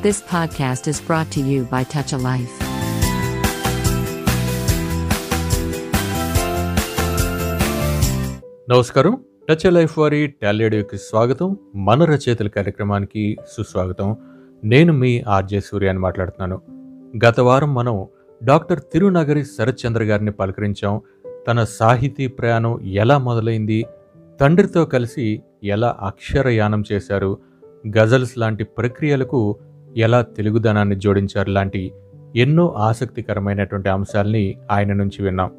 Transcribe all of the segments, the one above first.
This podcast is brought to you by Touch a Life. నమస్కారం. Touch life వారి టాలీడియోకి స్వాగతం. మన రచయితల కార్యక్రమానికి సుస్వాగతం. నేను మీ ఆర్జే సూర్య అని మాట్లాడుతున్నాను. గత వారం మనం డాక్టర్ తిరునగరి శరత్ చంద్ర గారిని పలకరించాం. తన సాహితీ ప్రయాణం ఎలా మొదలైంది, తండ్రితో కలిసి ఎలా అక్షరయానం చేశారు, గజల్స్ లాంటి ప్రక్రియలకు ఎలా తెలుగుదనాన్ని జోడించారు లాంటి ఎన్నో ఆసక్తికరమైనటువంటి అంశాలని ఆయన నుంచి విన్నాం.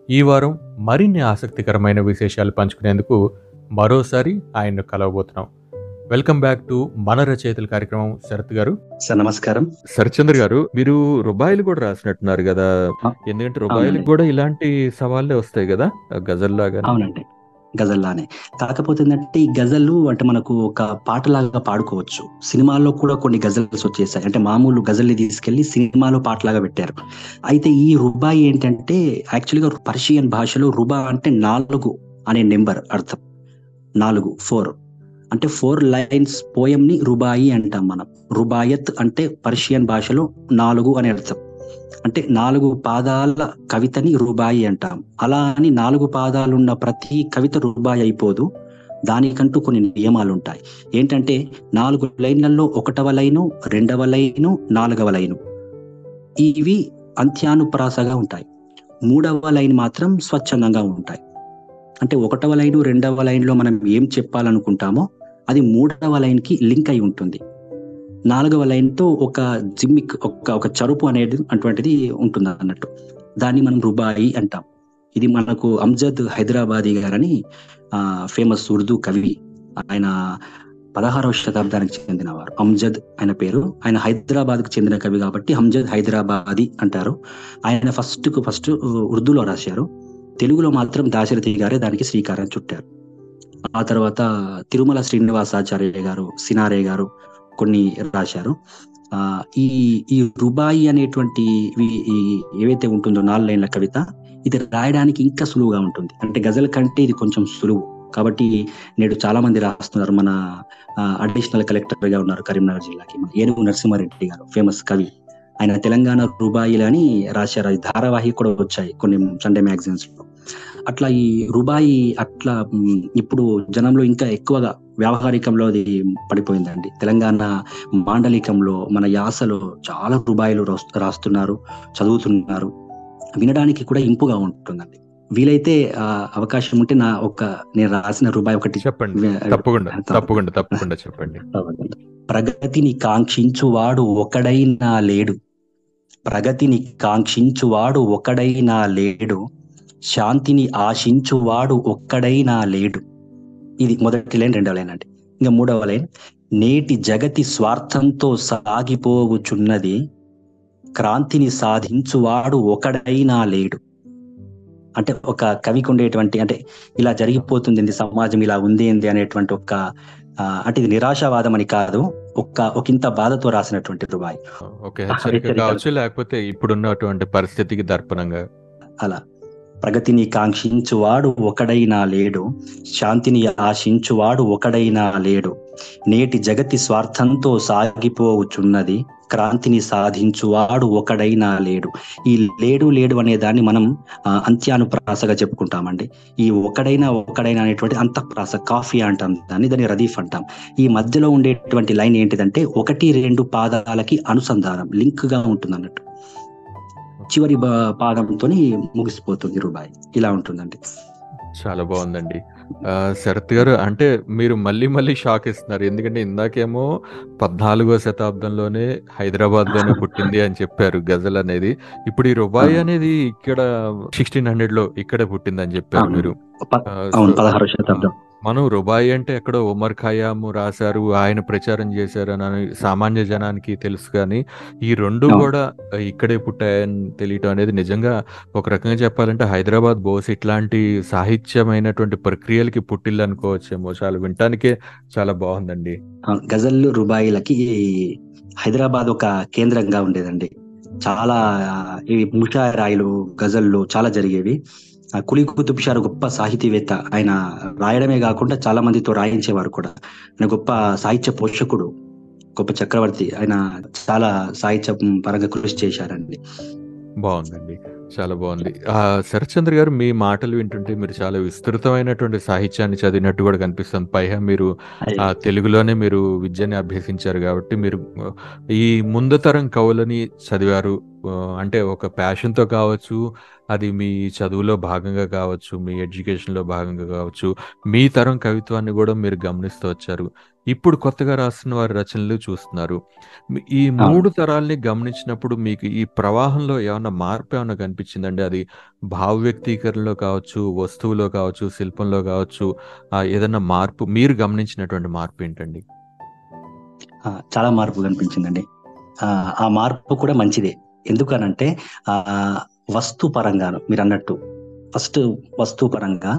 ఈ వారం మరిన్ని ఆసక్తికరమైన విశేషాలు పంచుకునేందుకు మరోసారి ఆయన్ను కలవబోతున్నాం. వెల్కమ్ బ్యాక్ టు మన రచయితల కార్యక్రమం. శరత్ గారు సార్ నమస్కారం. శరత్చంద్ర గారు, మీరు రుబాయిలు కూడా రాసినట్టున్నారు కదా? ఎందుకంటే రుబాయిలకు కూడా ఇలాంటి సవాళ్ళే వస్తాయి కదా గజల్లాగా. అవునండి, గజల్లానే. కాకపోతే ఏంటంటే ఈ గజల్లు అంటే మనకు ఒక పాటలాగా పాడుకోవచ్చు. సినిమాల్లో కూడా కొన్ని గజల్స్ వచ్చేసాయి. అంటే మామూలు గజల్ని తీసుకెళ్లి సినిమాలో పాటలాగా పెట్టారు. అయితే ఈ రుబాయి ఏంటంటే యాక్చువల్గా పర్షియన్ భాషలో రుబా అంటే 4 అనే నెంబర్ అర్థం. 4 అంటే 4 లైన్స్ పోయం ని రుబాయి అంటాం మనం. రుబాయత్ అంటే పర్షియన్ భాషలో 4 అనే అర్థం. అంటే 4 పాదాల కవితని రుబాయి అంటాం. అలా అని 4 పాదాలున్న ప్రతి కవిత రుబాయి అయిపోదు. దానికంటూ కొన్ని నియమాలు ఉంటాయి. ఏంటంటే 4 లైన్లలో 1వ లైను, 2వ లైను, 4వ లైను ఇవి అంత్యానుప్రాసగా ఉంటాయి. 3వ లైన్ మాత్రం స్వచ్ఛందంగా ఉంటాయి. అంటే 1వ లైను, 2వ లైన్లో మనం ఏం చెప్పాలనుకుంటామో అది 3వ లైన్కి లింక్ అయి ఉంటుంది. 4వ లైన్తో ఒక జిమ్మిక్, ఒక చరుపు అనేది అటువంటిది ఉంటుంది అన్నట్టు. దాన్ని మనం రుబాయి అంటాం. ఇది మనకు అమ్జద్ హైదరాబాదీ గారని ఫేమస్ ఉర్దూ కవి. ఆయన 16వ శతాబ్దానికి చెందినవారు. అమ్జద్ ఆయన పేరు. ఆయన హైదరాబాద్కు చెందిన కవి కాబట్టి అమ్జద్ హైదరాబాదీ అంటారు. ఆయన ఫస్ట్ ఉర్దూలో రాశారు. తెలుగులో మాత్రం దాశరథి గారే దానికి శ్రీకారం చుట్టారు. ఆ తర్వాత తిరుమల శ్రీనివాసాచార్య గారు, సినారే గారు కొన్ని రాశారు. ఈ రుబాయి అనేటువంటి ఏవైతే ఉంటుందో 4 లైన్ల కవిత, ఇది రాయడానికి ఇంకా సులువుగా ఉంటుంది. అంటే గజల్ కంటే ఇది కొంచెం సులువు. కాబట్టి నేడు చాలా మంది రాస్తున్నారు. మన అడిషనల్ కలెక్టర్ గా ఉన్నారు కరీంనగర్ జిల్లాకి, మన ఏనుగు నరసింహారెడ్డి గారు, ఫేమస్ కవి. ఆయన తెలంగాణ రుబాయిలు అని రాశారు. అది ధారావాహి కూడా వచ్చాయి కొన్ని సండే మ్యాగజైన్స్ లో. అట్లా ఈ రుబాయి అట్లా ఇప్పుడు జనంలో ఇంకా ఎక్కువగా వ్యావహారికంలో అది పడిపోయిందండి. తెలంగాణ మాండలికంలో, మన యాసలో చాలా రుబాయిలు రాస్తున్నారు, చదువుతున్నారు. వినడానికి కూడా ఇంపుగా ఉంటుందండి. వీలైతే అవకాశం ఉంటే నేను రాసిన రుబాయి ఒకటి చెప్పండి. తప్పకుండా చెప్పండి. ప్రగతిని కాంక్షించువాడు ఒకడైనా లేడు, ప్రగతిని కాంక్షించువాడు ఒకడైనా లేడు, శాంతిని ఆశించువాడు ఒక్కడైనా లేడు. ఇది మొదటి లైన్. 2వ లైన్ అండి. ఇంకా 3వ లైన్, నేటి జగతి స్వార్థంతో సాగిపోవుచున్నది, క్రాంతిని సాధించువాడు ఒకడైనా లేడు. అంటే ఒక కవికి ఉండేటువంటి, అంటే ఇలా జరిగిపోతుంది సమాజం, ఇలా ఉంది అనేటువంటి అంటే ఇది నిరాశావాదం అని కాదు, ఒకంత బాధతో రాసినటువంటి రుబాయి. లేకపోతే ఇప్పుడున్నటువంటి పరిస్థితికి దర్పణంగా అలా. ప్రగతిని కాంక్షించువాడు ఒకడైనా లేడు, శాంతిని ఆశించువాడు ఒకడైనా లేడు, నేటి జగతి స్వార్థంతో సాగిపోవుచున్నది, క్రాంతిని సాధించువాడు ఒకడైనా లేడు. ఈ లేడు అనే దాన్ని మనం అంత్యానుప్రాసగా చెప్పుకుంటామండి. ఈ ఒకడైనా అనేటువంటి అంతఃప్రాస, కాఫీ అంటాం దాన్ని రదీఫ్ అంటాం. ఈ మధ్యలో ఉండేటువంటి లైన్ ఏంటిదంటే 1-2 పాదాలకి అనుసంధానం, లింక్ గా ఉంటుంది అన్నట్టు. చివరి పాదంతో ముగిసిపోతుంది రుబాయి. ఇలా ఉంటుందండి. చాలా బాగుందండి. శరత్ గారు, అంటే మీరు మళ్ళీ షాక్ ఇస్తున్నారు. ఎందుకంటే ఇందాకేమో 14వ శతాబ్దంలోనే హైదరాబాద్ లోనే పుట్టింది అని చెప్పారు గజల్ అనేది. ఇప్పుడు ఈ రుబాయి అనేది ఇక్కడ 1600లో ఇక్కడే పుట్టింది అని చెప్పారు మీరు. 16వ శతాబ్దం. మనం రుబాయి అంటే ఎక్కడో ఉమర్ ఖయామ్ రాశారు, ఆయన ప్రచారం చేశారు అని సామాన్య జనానికి తెలుసు. కానీ ఈ 2 కూడా ఇక్కడే పుట్టాయని తెలియటం అనేది నిజంగా ఒక రకంగా చెప్పాలంటే హైదరాబాద్ బోస్ ఇట్లాంటి సాహిత్యమైనటువంటి ప్రక్రియలకి పుట్టిల్లు అనుకోవచ్చేమో. చాలా వినటానికే చాలా బాగుందండి. గజల్లు రుబాయిలకి హైదరాబాద్ ఒక కేంద్రంగా ఉండేదండి. చాలా ఇవి ముషాయిరాయిలు, గజల్లు చాలా జరిగేవి. కులీ కుతుబ్ షా గొప్ప సాహితీవేత్త. ఆయన రాయడమే కాకుండా చాలా మందితో రాయించేవారు కూడా. ఆయన గొప్ప సాహిత్య పోషకుడు. గొప్ప చక్రవర్తి. ఆయన చాలా సాహిత్య పరంగా కృషి చేశారండి. బాగుందండి, చాలా బాగుంది. శరత్చంద్ర గారు, మీ మాటలు వింటుంటే మీరు చాలా విస్తృతమైనటువంటి సాహిత్యాన్ని చదివినట్టు కూడా కనిపిస్తుంది. పైగా మీరు తెలుగులోనే మీరు విద్యని అభ్యసించారు కాబట్టి మీరు ఈ ముందు తరం కవులని చదివారు. అంటే ఒక ప్యాషన్తో కావచ్చు, అది మీ చదువులో భాగంగా కావచ్చు, మీ ఎడ్యుకేషన్లో భాగంగా కావచ్చు, మీ తరం కవిత్వాన్ని కూడా మీరు గమనిస్తూ వచ్చారు. ఇప్పుడు కొత్తగా రాస్తున్న వారి రచనలు చూస్తున్నారు. ఈ 3 తరాల్ని గమనించినప్పుడు మీకు ఈ ప్రవాహంలో ఏమన్నా మార్పు ఏమన్నా కనిపించిందండి? అది భావ వ్యక్తీకరణలో కావచ్చు, వస్తువులో కావచ్చు, శిల్పంలో కావచ్చు, ఏదన్నా మార్పు, మీరు గమనించినటువంటి మార్పు ఏంటండి? చాలా మార్పు కనిపించిందండి. ఆ మార్పు కూడా మంచిదే. ఎందుకనంటే వస్తు పరంగాను మీరు అన్నట్టు, ఫస్ట్ వస్తు పరంగా,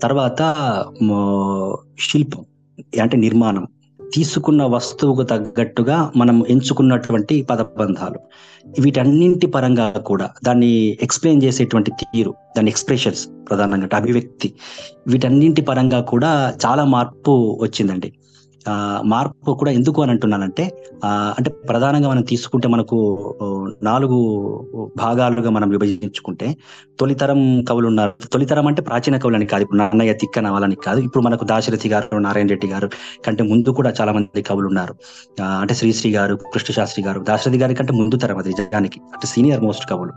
తర్వాత శిల్పం అంటే నిర్మాణం, తీసుకున్న వస్తువుకు తగ్గట్టుగా మనం ఎంచుకున్నటువంటి పదబంధాలు, వీటన్నింటి పరంగా కూడా దాన్ని ఎక్స్ప్లెయిన్ చేసేటువంటి తీరు, దాని ఎక్స్ప్రెషన్స్, ప్రధానంగా అభివ్యక్తి, వీటన్నింటి పరంగా కూడా చాలా మార్పు వచ్చిందండి. మార్పు కూడా ఎందుకు అని అంటున్నానంటే, అంటే ప్రధానంగా మనం తీసుకుంటే మనకు 4 భాగాలుగా మనం విభజించుకుంటే, తొలితరం కవులు ఉన్నారు. తొలితరం అంటే ప్రాచీన కవులని కాదు, ఇప్పుడు నన్నయ్య, తిక్కన వాళ్ళని కాదు. ఇప్పుడు మనకు దాశరథి గారు, నారాయణ రెడ్డి గారు కంటే ముందు కూడా చాలా మంది కవులు ఉన్నారు. అంటే శ్రీశ్రీ గారు, కృష్ణశాస్త్రి గారు, దాశరథి గారి కంటే ముందు తరం అది నిజానికి, అంటే సీనియర్ మోస్ట్ కవులు.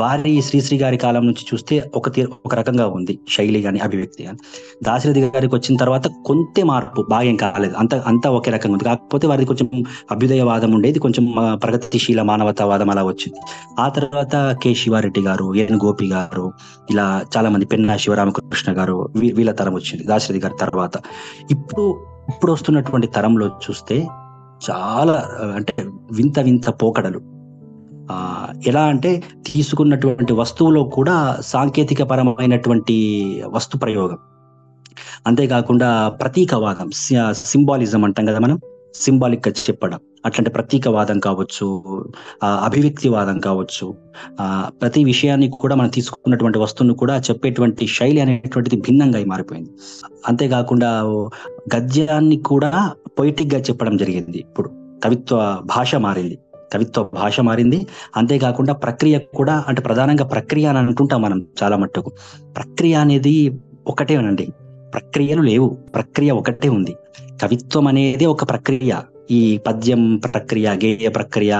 వారి శ్రీశ్రీ గారి కాలం నుంచి చూస్తే ఒక రకంగా ఉంది శైలి కానీ అభివ్యక్తి కానీ. దాశరథి గారికి వచ్చిన తర్వాత కొంత మార్పు, బాగా ఏం కాలేదు, అంతా ఒకే రకంగా ఉంది. కాకపోతే వారిది కొంచెం అభ్యుదయవాదం ఉండేది, కొంచెం ప్రగతిశీల మానవతావాదం అలా వచ్చింది. ఆ తర్వాత కె శివారెడ్డి గారు, ఎన్ గోపి గారు, ఇలా చాలా మంది, పెన్నా శివరామకృష్ణ గారు, వీళ్ళ తరం వచ్చింది దాశరథి గారి తర్వాత. ఇప్పుడు వస్తున్నటువంటి తరంలో చూస్తే చాలా అంటే వింత పోకడలు. ఎలా అంటే తీసుకున్నటువంటి వస్తువులో కూడా సాంకేతిక పరమైనటువంటి వస్తు ప్రయోగం, అంతేకాకుండా ప్రతీకవాదం, సింబాలిజం అంటాం కదా మనం, సింబాలిక్ గా చెప్పడం, అట్లాంటి ప్రతీకవాదం కావచ్చు, అభివ్యక్తివాదం కావచ్చు, ప్రతి విషయాన్ని కూడా మనం తీసుకున్నటువంటి వస్తువును కూడా చెప్పేటువంటి శైలి అనేటువంటిది భిన్నంగా మారిపోయింది. అంతేకాకుండా గద్యాన్ని కూడా పొయిటిక్ గా చెప్పడం జరిగింది. ఇప్పుడు కవిత్వ భాష మారింది. అంతేకాకుండా ప్రక్రియ కూడా, అంటే ప్రధానంగా ప్రక్రియ అని అంటుంటాం మనం చాలా మట్టుకు. ప్రక్రియ అనేది ఒకటేనండి, ప్రక్రియలు లేవు, ప్రక్రియ ఒకటే ఉంది. కవిత్వం అనేది ఒక ప్రక్రియ. ఈ పద్యం ప్రక్రియ, గేయ ప్రక్రియ,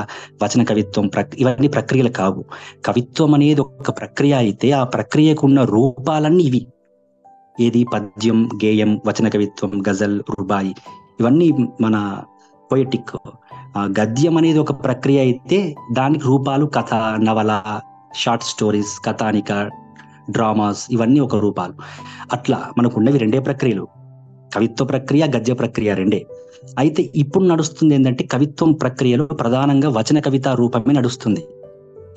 వచన కవిత్వం ఇవన్నీ ప్రక్రియలు కావు. కవిత్వం అనేది ఒక ప్రక్రియ అయితే ఆ ప్రక్రియకు ఉన్న రూపాలన్నీ ఇవి. ఏది? పద్యం, గేయం, వచన కవిత్వం, గజల్, రుబాయి, ఇవన్నీ మన పొయిటిక్. గద్యం అనేది ఒక ప్రక్రియ అయితే దానికి రూపాలు కథ, నవల, షార్ట్ స్టోరీస్, కథానిక, డ్రామాస్, ఇవన్నీ ఒక రూపాలు. అట్లా మనకు ఉన్నవి 2 ప్రక్రియలు, కవిత్వ ప్రక్రియ, గద్య ప్రక్రియ 2. అయితే ఇప్పుడు నడుస్తుంది ఏంటంటే, కవిత్వం ప్రక్రియలో ప్రధానంగా వచన కవిత రూపమే నడుస్తుంది.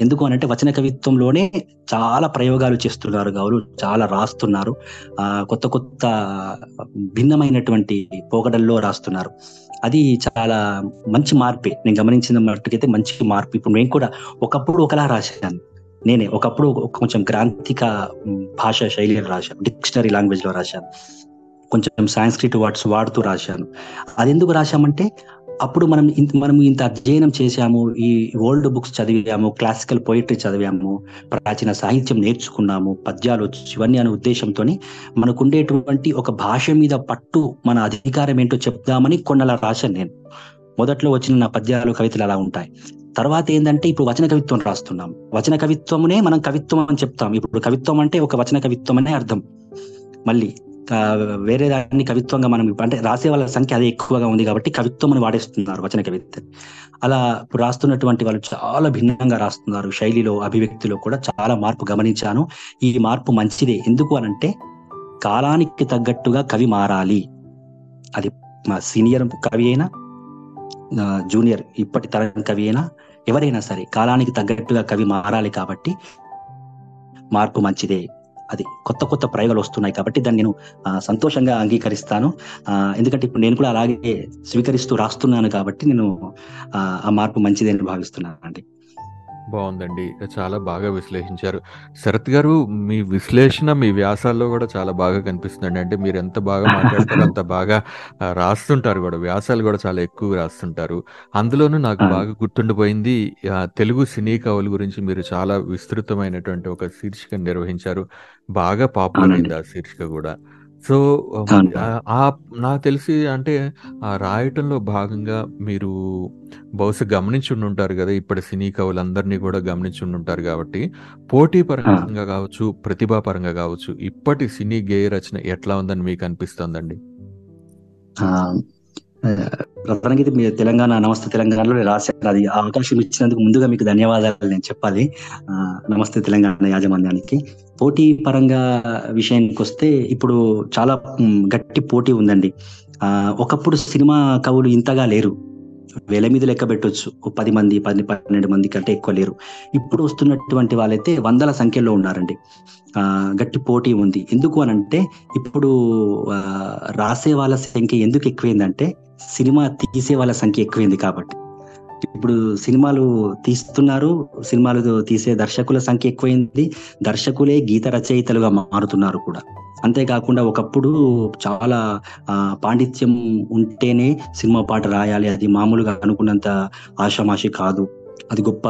ఎందుకు అనంటే వచన కవిత్వంలోనే చాలా ప్రయోగాలు చేస్తున్నారు కవులు, చాలా రాస్తున్నారు, కొత్త భిన్నమైనటువంటి పోకడల్లో రాస్తున్నారు. అది చాలా మంచి మార్పే, నేను గమనించిన మట్టుకైతే మంచి మార్పు. ఇప్పుడు నేను కూడా ఒకప్పుడు ఒకలా రాశాను, ఒకప్పుడు కొంచెం గ్రాంథిక భాషా శైలిలో రాశాను, డిక్షనరీ లాంగ్వేజ్ లో రాశాను, కొంచెం సాంస్క్రిట్ వర్డ్స్ వాడుతూ రాశాను. అది ఎందుకు రాశామంటే, అప్పుడు మనం ఇంత అధ్యయనం చేశాము, ఈ ఓల్డ్ బుక్స్ చదివాము, క్లాసికల్ పోయిటరీ చదివాము, ప్రాచీన సాహిత్యం నేర్చుకున్నాము, పద్యాలు ఇవన్నీ అనే ఉద్దేశంతో మనకు ఉండేటువంటి ఒక భాష మీద పట్టు, మన అధికారం ఏంటో చెప్దామని కొన్నలా రాశాను నేను. మొదట్లో వచ్చిన నా పద్యాలు, కవితలు అలా ఉంటాయి. తర్వాత ఏంటంటే ఇప్పుడు వచన కవిత్వం రాస్తున్నాం. వచన కవిత్వమునే మనం కవిత్వం అని చెప్తాం. ఇప్పుడు కవిత్వం అంటే ఒక వచన కవిత్వం అనే అర్థం. మళ్ళీ వేరే దాన్ని కవిత్వంగా మనం, అంటే రాసే వాళ్ళ సంఖ్య అదే ఎక్కువగా ఉంది కాబట్టి కవిత్వం అని వాడేస్తున్నారు వచన కవిత్వం. అలా ఇప్పుడు రాస్తున్నటువంటి వాళ్ళు చాలా భిన్నంగా రాస్తున్నారు. శైలిలో, అభివ్యక్తిలో కూడా చాలా మార్పు గమనించాను. ఈ మార్పు మంచిదే. ఎందుకు అనంటే, కాలానికి తగ్గట్టుగా కవి మారాలి. అది మా సీనియర్ కవి అయినా, జూనియర్ ఇప్పటి తరం కవి అయినా, ఎవరైనా సరే కాలానికి తగ్గట్టుగా కవి మారాలి. కాబట్టి మార్పు మంచిదే. అది కొత్త ప్రయోగాలు వస్తున్నాయి కాబట్టి దాన్ని నేను సంతోషంగా అంగీకరిస్తాను. ఎందుకంటే ఇప్పుడు నేను కూడా అలాగే స్వీకరిస్తూ రాస్తున్నాను కాబట్టి నేను ఆ మార్పు మంచిదని భావిస్తున్నాను అండి. బాగుందండి. చాలా బాగా విశ్లేషించారు. శరత్ గారు, మీ విశ్లేషణ మీ వ్యాసాల్లో గూడా చాలా బాగా కనిపిస్తుందండి. అంటే మీరెంత బాగా మాట్లాడతారో అంత బాగా రాస్తుంటారు గూడా. వ్యాసాలు గూడా చాలా ఎక్కువగా రాస్తుంటారు. అందులోనూ నాకు అవును. బాగా గుర్తుండిపోయింది తెలుగు సినీ కవుల గురించి మీరు చాలా విస్తృతమైనటువంటి ఒక శీర్షికను నిర్వహించారు. బాగా పాపులర్ అవునండి. అయింది ఆ శీర్షిక గూడా. సో, అవును. నాకు తెలిసి అంటే ఆ రాయటంలో భాగంగా మీరు బహుశా గమనించుండుంటారు గదా! ఇప్పటి సినీ కవులందరినీ గూడా గమనించుండుంటారు గాబట్టి, పోటీ ఆ! పరంగా గావచ్చు, ప్రతిభా పరంగా గావచ్చు, ఇప్పటి సినీ గేయ రచన ఎట్లా ఉందని మీకనిపిస్తోందండి? ఆ! ప్రధానంగా మీరు తెలంగాణ నమస్తే తెలంగాణలో రాశారు. అది ఆ అవకాశం ఇచ్చినందుకు ముందుగా మీకు ధన్యవాదాలు నేను చెప్పాలి. నమస్తే తెలంగాణ యాజమాన్యానికి. పోటీ పరంగా విషయానికొస్తే ఇప్పుడు చాలా గట్టి పోటీ ఉందండి. ఒకప్పుడు సినిమా కవులు ఇంతగా లేరు. వేల మీద లెక్క పెట్టొచ్చు. ఓ 10 మంది, 12 మంది కంటే ఎక్కువ లేరు. ఇప్పుడు వస్తున్నటువంటి వాళ్ళైతే వందల సంఖ్యలో ఉన్నారండి. గట్టి పోటీ ఉంది. ఎందుకు అనంటే ఇప్పుడు రాసే వాళ్ళ సంఖ్య ఎందుకు ఎక్కువైందంటే సినిమా తీసే వాళ్ళ సంఖ్య ఎక్కువైంది కాబట్టి. ఇప్పుడు సినిమాలు తీస్తున్నారు. సినిమాలు తీసే దర్శకుల సంఖ్య ఎక్కువైంది. దర్శకులే గీత రచయితలుగా మారుతున్నారు కూడా. అంతేకాకుండా ఒకప్పుడు చాలా పాండిత్యం ఉంటేనే సినిమా పాట రాయాలి. అది మామూలుగా అనుకున్నంత ఆషామాషి కాదు. అది గొప్ప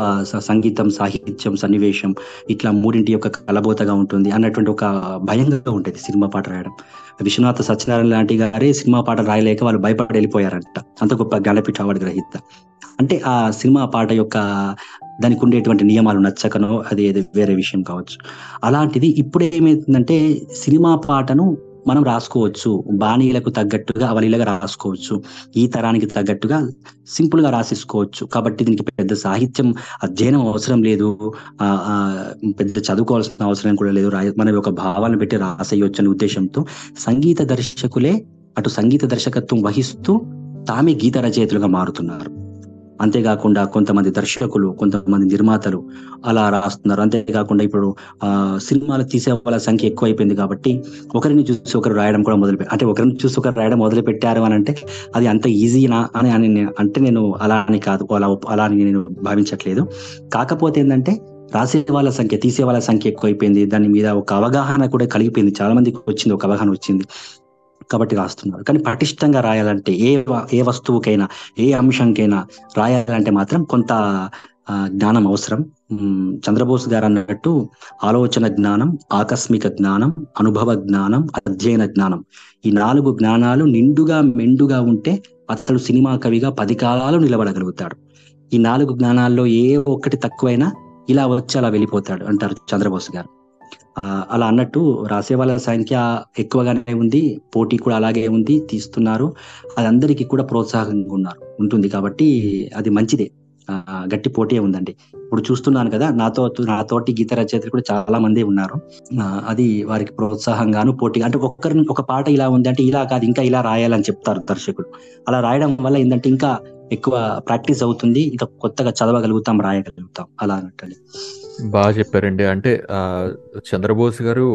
సంగీతం, సాహిత్యం, సన్నివేశం ఇట్లా మూడింటి యొక్క కలబోతగా ఉంటుంది అన్నటువంటి ఒక భయంగా ఉండేది సినిమా పాట రాయడం. విశ్వనాథ సత్యనారాయణ లాంటి గారే సినిమా పాట రాయలేక వాళ్ళు భయపడి వెళ్ళిపోయారంట. అంత గొప్ప జ్ఞానపీఠ అవార్డు గ్రహీత. అంటే ఆ సినిమా పాట యొక్క దానికి ఉండేటువంటి నియమాలు నచ్చకనో అది ఏదో వేరే విషయం కావచ్చు. అలాంటిది ఇప్పుడు ఏమైతుందంటే సినిమా పాటను మనం రాసుకోవచ్చు. బాణీలకు తగ్గట్టుగా అవలీలగా రాసుకోవచ్చు. ఈ తరానికి తగ్గట్టుగా సింపుల్ గా రాసేసుకోవచ్చు. కాబట్టి దీనికి పెద్ద సాహిత్యం అధ్యయనం అవసరం లేదు. ఆహ్, ఆహ్, పెద్ద చదువుకోవాల్సిన అవసరం కూడా లేదు. మన యొక్క భావాలను పెట్టి రాసేయొచ్చు అనే ఉద్దేశంతో సంగీత దర్శకులే అటు సంగీత దర్శకత్వం వహిస్తూ తామే గీత రచయితలుగా మారుతున్నారు. అంతేకాకుండా కొంతమంది దర్శకులు, కొంతమంది నిర్మాతలు అలా రాస్తున్నారు. అంతేకాకుండా ఇప్పుడు సినిమాలు తీసే వాళ్ళ సంఖ్య ఎక్కువైపోయింది కాబట్టి ఒకరిని చూసి ఒకరు రాయడం కూడా అంటే ఒకరిని చూసి ఒకరు రాయడం మొదలుపెట్టారు అనంటే అది అంత ఈజీనా అని అంటే నేను అలా అని కాదు. అలా అని నేను భావించట్లేదు. కాకపోతే ఏందంటే రాసే వాళ్ళ సంఖ్య, తీసే వాళ్ళ సంఖ్య ఎక్కువైపోయింది. దాని మీద ఒక అవగాహన కూడా కలిగిపోయింది. చాలా మందికి వచ్చింది. ఒక అవగాహన వచ్చింది. కాబట్టి రాస్తున్నారు. కానీ పటిష్టంగా రాయాలంటే ఏ వస్తువుకైనా, ఏ అంశంకైనా రాయాలంటే మాత్రం కొంత జ్ఞానం అవసరం. చంద్రబోస్ గారన్నట్టు ఆలోచన జ్ఞానం, ఆకస్మిక జ్ఞానం, అనుభవ జ్ఞానం, అధ్యయన జ్ఞానం. ఈ 4 జ్ఞానాలు నిండుగా మెండుగా ఉంటే అతడు సినిమా కవిగా 10 కాలాలు నిలబడగలుగుతాడు. ఈ 4 జ్ఞానాల్లో ఏ ఒక్కటి తక్కువైనా ఇలా వచ్చి అలా వెళ్ళిపోతాడు అంటారు చంద్రబోస్ గారు. అలా అన్నట్టు రాసే వాళ్ళ సంఖ్య ఎక్కువగానే ఉంది. పోటీ కూడా అలాగే ఉంది. తీస్తున్నారు. అది అందరికీ కూడా ప్రోత్సాహంగా ఉంటుంది కాబట్టి అది మంచిదే. గట్టి పోటీయే ఉందండి. ఇప్పుడు చూస్తున్నాను కదా! నాతోటి గీత రచయితలు కూడా చాలా మందే ఉన్నారు. అది వారికి ప్రోత్సాహంగాను, పోటీగా అంటే ఒక పాట ఇలా ఉంది అంటే ఇలా కాదు ఇంకా ఇలా రాయాలని చెప్తారు దర్శకులు. అలా రాయడం వల్ల ఏందంటే ఇంకా ఎక్కువ ప్రాక్టీస్ అవుతుంది. ఇంకా కొత్తగా చదవగలుగుతాం, రాయగలుగుతాం అలా అన్నట్టండి. చెప్పారండి. అంటే 'చంద్రబోస్' గారు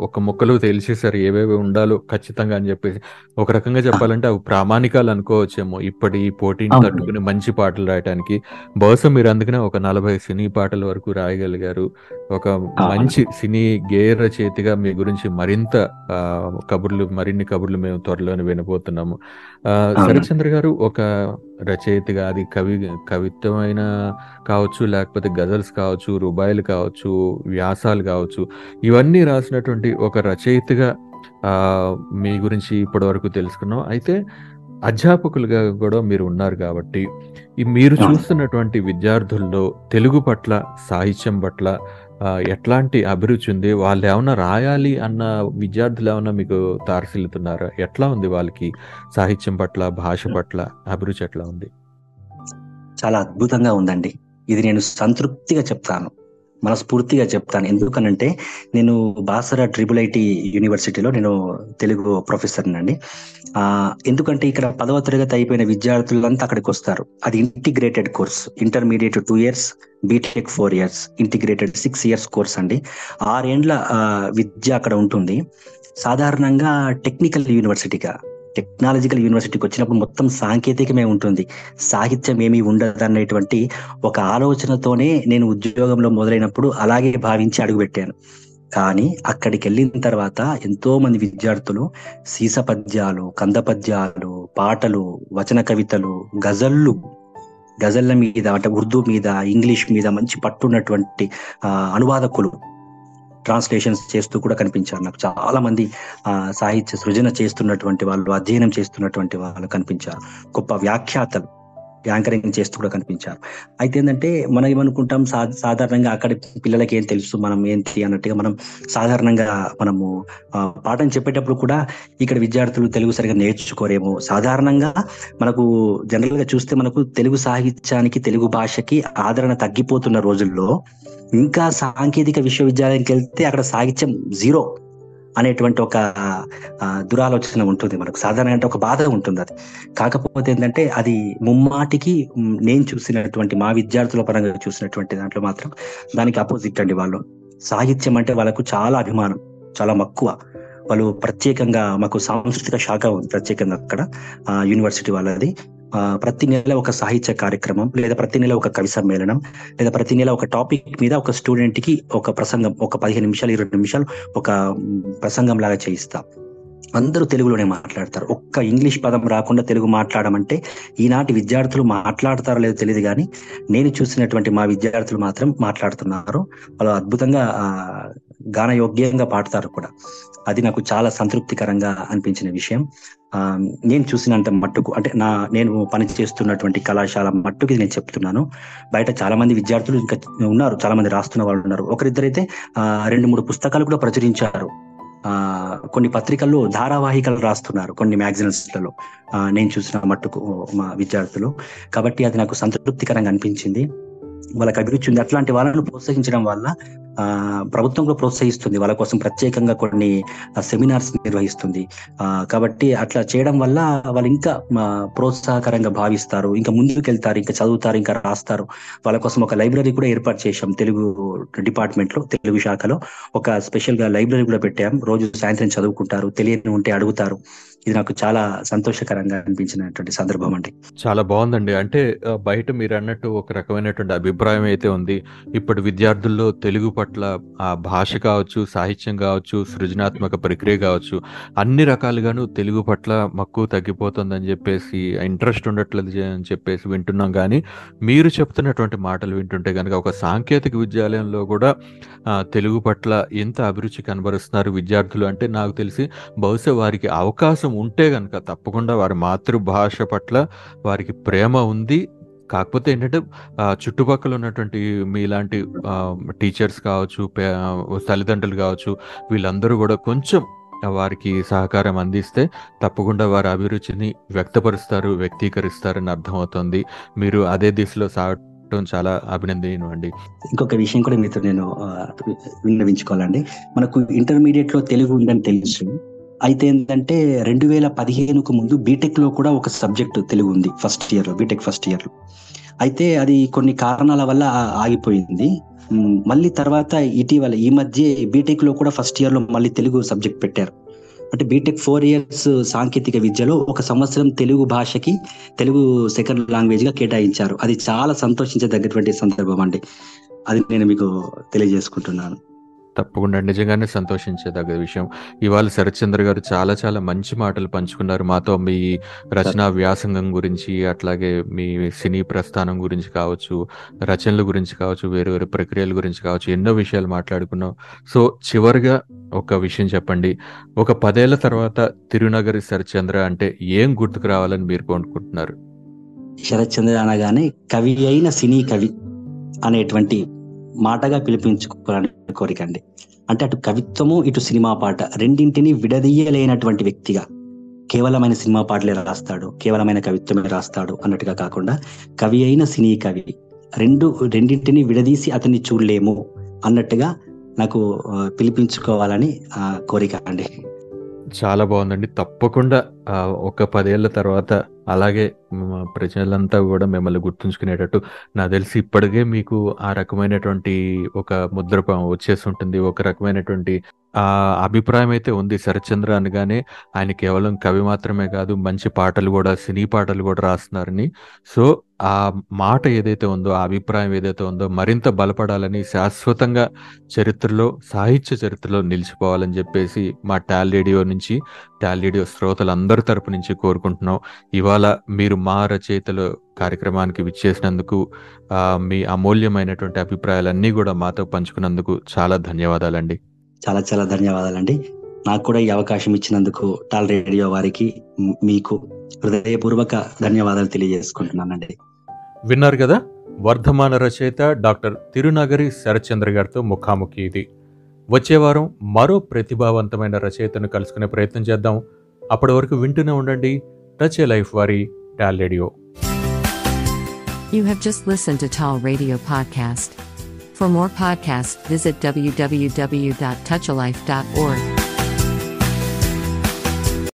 ఒక ముక్కలో తేల్చేశారు ఏవేవి ఉండాలో ఖచ్చితంగా అని జెప్పేసి. ఒక రకంగా ఆ! చెప్పాలంటే అవి ప్రామాణికాలు అనుకోవచ్చేమో. ఇప్పటి ఈ పోటీని అవునండి. తట్టుకుని మంచి పాటలు రాయటానికి. బహుశా మీరు అందుకనే ఒక 40 సినీ పాటల వరకు రాయగలిగారు. ఒక అవును. మంచి సినీ గేయ రచయితగా మీ గురించి మరిన్ని కబుర్లు మేము త్వరలోనే వినబోతున్నాము. అవును. శరత్చంద్ర గారు ఒక రచయితగా అది కవిత్వమైన కావచ్చు, లేకపోతే గజల్స్ కావచ్చు, రుబాయిలు కావచ్చు, వ్యాసాలు కావచ్చు, ఇవన్నీ రాసినటువంటి ఒక రచయితగా మీ గురించి ఇప్పటివరకు తెలుసుకున్నాం. అయితే అధ్యాపకులుగా కూడా మీరు ఉన్నారు కాబట్టి, మీరు అవును. చూస్తున్నటువంటి విద్యార్థుల్లో తెలుగు పట్ల, సాహిత్యం పట్ల ఎట్లాంటి అభిరుచి ఉంది? వాళ్ళేమన్నా రాయాలి అన్న విద్యార్థులేమన్నా మీకు తారసిల్లుతున్నారా? ఎట్లా ఉంది వాళ్ళకి సాహిత్యం పట్ల, భాష పట్ల అభిరుచి ఎట్లా ఉంది? చాలా అద్భుతంగా ఉందండి. ఇది నేను సంతృప్తిగా చెప్తాను. మనస్ఫూర్తిగా చెప్తాను. ఎందుకనంటే నేను బాసర ట్రిపుల్ ఐటీ యూనివర్సిటీలో నేను తెలుగు ప్రొఫెసర్‌నండి. ఎందుకంటే ఇక్కడ 10వ తరగతి అయిపోయిన విద్యార్థులంతా అక్కడికొస్తారు. అది integrated course. Intermediate 2 years, BTech 4 years, integrated 6 years course అండి. 6 ఏండ్ల విద్య అక్కడ ఉంటుంది. సాధారణంగా టెక్నాలజికల్ యూనివర్సిటీకి వచ్చినప్పుడు మొత్తం సాంకేతికమే ఉంటుంది, సాహిత్యం ఏమీ ఉండదు అనేటువంటి ఒక ఆలోచనతోనే నేను ఉద్యోగంలో మొదలైనప్పుడు అలాగే భావించి అడుగుపెట్టాను. కానీ అక్కడికి వెళ్ళిన తర్వాత ఎంతో మంది విద్యార్థులు సీస పద్యాలు, కంద పద్యాలు, పాటలు, వచన కవితలు, గజళ్ళ మీద, అంటే ఉర్దూ మీద, ఇంగ్లీష్ మీద మంచి పట్టున్నటువంటి అనువాదకులు ట్రాన్స్లేషన్స్ చేస్తూ కూడా కనిపించారు నాకు. చాలా మంది సాహిత్య సృజన చేస్తున్నటువంటి వాళ్ళు, అధ్యయనం చేస్తున్నటువంటి వాళ్ళు కనిపించారు. గొప్ప వ్యాఖ్యాతలు యాంకరింగ్ చేస్తూ కూడా కనిపించారు. అయితే ఏంటంటే మనం ఏమనుకుంటాం, సాధారణంగా అక్కడ పిల్లలకి ఏం తెలుసు, మనం ఏంటి అన్నట్టుగా మనం సాధారణంగా మనము పాఠం చెప్పేటప్పుడు కూడా ఇక్కడ విద్యార్థులు తెలుగు సరిగా నేర్చుకోరేమో. సాధారణంగా మనకు జనరల్ గా చూస్తే మనకు తెలుగు సాహిత్యానికి, తెలుగు భాషకి ఆదరణ తగ్గిపోతున్న రోజుల్లో ఇంకా సాంకేతిక విశ్వవిద్యాలయంకి వెళ్తే అక్కడ సాహిత్యం జీరో అనేటువంటి ఒక దురాలోచన ఉంటుంది మనకు. సాధారణంగా అంటే ఒక బాధ ఉంటుంది అది. కాకపోతే ఏంటంటే అది ముమ్మాటికి నేను చూసినటువంటి, మా విద్యార్థుల పరంగా చూసినటువంటి దాంట్లో మాత్రం దానికి అపోజిట్ అండి. వాళ్ళు సాహిత్యం అంటే వాళ్ళకు చాలా అభిమానం, చాలా మక్కువ. వాళ్ళు ప్రత్యేకంగా, మాకు సాంస్కృతిక శాఖ ఉంది ప్రత్యేకంగా అక్కడ యూనివర్సిటీ వాళ్ళది. ప్రతి నెల ఒక సాహిత్య కార్యక్రమం, లేదా ప్రతి నెల ఒక కవి సమ్మేళనం, లేదా ప్రతి నెల ఒక టాపిక్ మీద ఒక స్టూడెంట్ కి ఒక ప్రసంగం, ఒక 15 నిమిషాలు 20 నిమిషాలు ఒక ప్రసంగం లాగా చేయిస్తాం. అందరూ తెలుగులోనే మాట్లాడతారు. ఒక్క ఇంగ్లీష్ పదం రాకుండా తెలుగు మాట్లాడమంటే ఈనాటి విద్యార్థులు మాట్లాడతారో లేదో తెలియదు, కానీ నేను చూసినటువంటి మా విద్యార్థులు మాత్రం మాట్లాడుతున్నారు. వాళ్ళు అద్భుతంగా గానయోగ్యంగా పాడతారు కూడా. అది నాకు చాలా సంతృప్తికరంగా అనిపించిన విషయం. నేను చూసినంత మట్టుకు, అంటే నేను పనిచేస్తున్నటువంటి కళాశాల మట్టుకి నేను చెప్తున్నాను. బయట చాలా మంది విద్యార్థులు ఇంకా ఉన్నారు, చాలా మంది రాస్తున్న వాళ్ళు ఉన్నారు. ఒకరిద్దరైతే 2-3 పుస్తకాలు కూడా ప్రచురించారు. కొన్ని పత్రికల్లో ధారావాహికలు రాస్తున్నారు, కొన్ని మ్యాగజైన్స్లలో నేను చూసిన మట్టుకు మా విద్యార్థులు. కాబట్టి అది నాకు సంతృప్తికరంగా అనిపించింది. వాళ్ళకి అభిరుచి ఉంది. అట్లాంటి వాళ్ళను ప్రోత్సహించడం వల్ల ప్రభుత్వం కూడా ప్రోత్సహిస్తుంది, వాళ్ళ కోసం ప్రత్యేకంగా కొన్ని సెమినార్స్ నిర్వహిస్తుంది. కాబట్టి అట్లా చేయడం వల్ల వాళ్ళు ఇంకా ప్రోత్సాహకరంగా భావిస్తారు, ఇంకా ముందుకు వెళ్తారు, ఇంకా చదువుతారు, ఇంకా రాస్తారు. వాళ్ళ కోసం ఒక లైబ్రరీ కూడా ఏర్పాటు చేశాం. తెలుగు డిపార్ట్మెంట్ లో, తెలుగు శాఖలో ఒక స్పెషల్ గా లైబ్రరీ కూడా పెట్టాం. రోజు సాయంత్రం చదువుకుంటారు, తెలియని ఉంటే అడుగుతారు. ఇది నాకు చాలా సంతోషకరంగా అనిపించినటువంటి సందర్భం అండి. చాలా బాగుందండి. అంటే బయట మీరు అన్నట్టు ఒక రకమైనటువంటి అభిప్రాయం అయితే ఉంది. ఇప్పుడు విద్యార్థుల్లో తెలుగు పట్ల ఆ భాష కావచ్చు, సాహిత్యం కావచ్చు, సృజనాత్మక ప్రక్రియ కావచ్చు, అన్ని రకాలుగాను తెలుగు పట్ల మక్కువ తగ్గిపోతుందని చెప్పేసి, ఇంట్రెస్ట్ ఉండట్లేదు అని చెప్పేసి వింటున్నాం. కానీ మీరు చెప్తున్నటువంటి మాటలు వింటుంటే కనుక ఒక సాంకేతిక విద్యాలయంలో కూడా తెలుగు పట్ల ఎంత అభిరుచి కనబరుస్తున్నారు విద్యార్థులు అంటే, నాకు తెలిసి బహుశా వారికి అవకాశం ఉంటే కనుక తప్పకుండా వారి మాతృభాష పట్ల వారికి ప్రేమ ఉంది. కాకపోతే ఏంటంటే చుట్టుపక్కల ఉన్నటువంటి మీలాంటి టీచర్స్ కావచ్చు, తల్లిదండ్రులు కావచ్చు, వీళ్ళందరూ కూడా కొంచెం వారికి సహకారం అందిస్తే తప్పకుండా వారి అభిరుచిని వ్యక్తపరుస్తారు, వ్యక్తీకరిస్తారని అర్థమవుతుంది. మీరు అదే దిశలో సాగటం చాలా అభినందనీయం అండి. ఇంకొక విషయం కూడా మీతో నేను విన్నవించుకోవాలండి. మనకు ఇంటర్మీడియట్ లో తెలుగు ఉందని తెలుసు. అయితే ఏంటంటే 2015కు ముందు బీటెక్ లో కూడా ఒక సబ్జెక్ట్ తెలుగు ఉంది, ఫస్ట్ ఇయర్ లో, బీటెక్ ఫస్ట్ ఇయర్ లో. అయితే అది కొన్ని కారణాల వల్ల ఆగిపోయింది. మళ్ళీ తర్వాత ఇటీవల ఈ మధ్య బీటెక్ లో కూడా ఫస్ట్ ఇయర్ లో మళ్ళీ తెలుగు సబ్జెక్ట్ పెట్టారు. అంటే బీటెక్ 4 years సాంకేతిక విద్యలో 1 సంవత్సరం తెలుగు భాషకి, తెలుగు సెకండ్ లాంగ్వేజ్ గా కేటాయించారు. అది చాలా సంతోషించదగ్గటువంటి సందర్భం అండి. అది నేను మీకు తెలియజేసుకుంటున్నాను. తప్పకుండా నిజంగానే సంతోషించేదగ్గ విషయం. ఇవాళ శరత్చంద్ర గారు చాలా చాలా మంచి మాటలు పంచుకున్నారు మాతో. మీ రచనా వ్యాసంగం గురించి, అట్లాగే మీ సినీ ప్రస్థానం గురించి కావచ్చు, రచనల గురించి కావచ్చు, వేరు వేరు ప్రక్రియల గురించి కావచ్చు, ఎన్నో విషయాలు మాట్లాడుకున్నాం. సో చివరిగా ఒక విషయం చెప్పండి. ఒక 10 ఏళ్ల తర్వాత తిరునగరి శరత్చంద్ర అంటే ఏం గుర్తుకు రావాలని మీరు కోరుకుంటున్నారు? శరత్చంద్ర అనగానే కవి అయిన సినీ కవి అనేటువంటి మాటగా పిలిపించుకోవాలని కోరిక అండి. అంటే అటు కవిత్వము, ఇటు సినిమా పాట రెండింటినీ విడదీయలేనటువంటి వ్యక్తిగా, కేవలమైన సినిమా పాటలే రాస్తాడు, కేవలమైన కవిత్వమే రాస్తాడు అన్నట్టుగా కాకుండా కవి అయిన సినీ కవి, రెండింటినీ విడదీసి అతన్ని చూడలేము అన్నట్టుగా నాకు పిలిపించుకోవాలని కోరిక అండి. చాలా బాగుందండి. తప్పకుండా ఒక 10 ఏళ్ల తర్వాత అలాగే ప్రజలంతా కూడా మిమ్మల్ని గుర్తుంచుకునేటట్టు, నాకు తెలిసి ఇప్పటికే మీకు ఆ రకమైనటువంటి ఒక ముద్ర వచ్చేసి ఉంటుంది, ఒక రకమైనటువంటి ఆ అభిప్రాయం అయితే ఉంది. శరత్చంద్ర అనగానే ఆయన కేవలం కవి మాత్రమే కాదు, మంచి పాటలు కూడా, సినీ పాటలు కూడా రాస్తున్నారని. సో ఆ మాట ఏదైతే ఉందో, ఆ అభిప్రాయం ఏదైతే ఉందో మరింత బలపడాలని, శాశ్వతంగా చరిత్రలో, సాహిత్య చరిత్రలో నిలిచిపోవాలని చెప్పేసి మా టాల్ రేడియో నుంచి, టాల్ రేడియో శ్రోతలందరి తరపు నుంచి కోరుకుంటున్నాం. ఇవాళ మీరు మా రచయితలు కార్యక్రమానికి విచ్చేసినందుకు, మీ అమూల్యమైనటువంటి అభిప్రాయాలన్నీ కూడా మాతో పంచుకున్నందుకు చాలా ధన్యవాదాలండి. చాలా చాలా ధన్యవాదాలండి. నాకు కూడా ఈ అవకాశం ఇచ్చినందుకు టాల్ రేడియో వారికి, మీకు హృదయపూర్వక ధన్యవాదాలు తెలియజేసుకుంటున్నానండి. విన్నారు కదా, వర్ధమాన రచయిత డాక్టర్ తిరునగరి శరత్చంద్ర గారితో ముఖాముఖి ఇది. వచ్చే వారం మరో ప్రతిభావంతమైన రచయితను కలుసుకునే ప్రయత్నం చేద్దాం. అప్పటి వరకు వింటూనే ఉండండి టచ్ ఏ లైఫ్ వారి tall radio. You have just listened to Tall Radio Podcast. For more podcasts, visit www.touchalife.org.